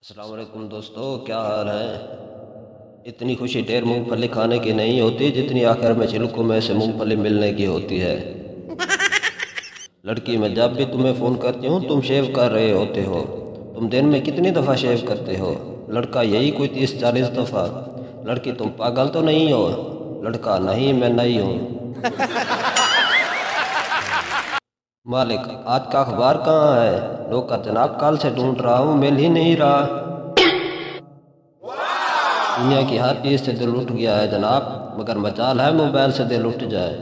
अस्सलाम वालेकुम दोस्तों, क्या हाल है। इतनी खुशी ढेर मूंगफली खाने की नहीं होती जितनी आखिर में छिलकों में से मूंगफली मिलने की होती है। लड़की, मैं जब भी तुम्हें फ़ोन करती हूँ तुम शेव कर रहे होते हो। तुम दिन में कितनी दफ़ा शेव करते हो। लड़का, यही कोई 30-40 दफ़ा। लड़की, तुम पागल तो नहीं हो। लड़का, नहीं मैं नहीं हूँ। मालिक, आज का अखबार कहाँ है। नौकर, जनाब कल से ढूंढ रहा हूँ, मिल ही नहीं रहा। दुनिया की हर चीज़ से दिल उठ गया है जनाब, मगर मजाल है मोबाइल से दिल उठ जाए।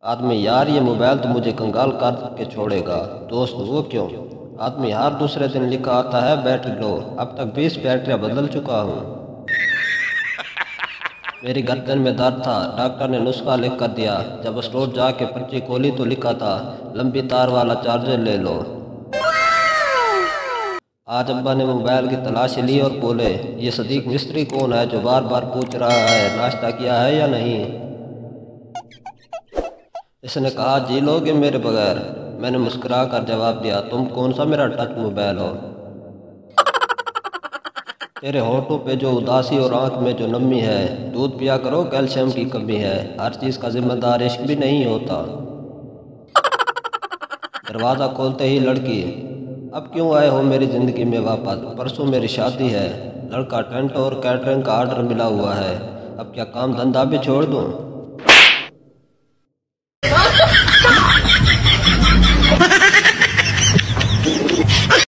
आदमी, यार ये मोबाइल तो मुझे कंगाल कर के छोड़ेगा। दोस्त, वो क्यों। आदमी, हर दूसरे दिन लिखा आता है बैटरी लो, अब तक 20 बैटरियां बदल चुका हूँ। मेरी गर्दन में दर्द था, डॉक्टर ने नुस्खा लिख कर दिया। जब स्टोर जाके पर्ची खोली तो लिखा था लंबी तार वाला चार्जर ले लो। आज अब्बा ने मोबाइल की तलाशी ली और बोले, ये सदीक मिस्त्री कौन है जो बार बार पूछ रहा है नाश्ता किया है या नहीं। इसने कहा, जी लोगे मेरे बगैर। मैंने मुस्कुरा कर जवाब दिया, तुम कौन सा मेरा टच मोबाइल हो। तेरे होठों पे जो उदासी और आंख में जो नमी है, दूध पिया करो, कैल्शियम की कमी है। हर चीज़ का जिम्मेदार इश्क भी नहीं होता। दरवाज़ा खोलते ही लड़की, अब क्यों आए हो मेरी ज़िंदगी में वापस। परसों मेरी शादी है। लड़का, टेंट और कैटरिंग का ऑर्डर मिला हुआ है, अब क्या काम धंधा भी छोड़ दूँ।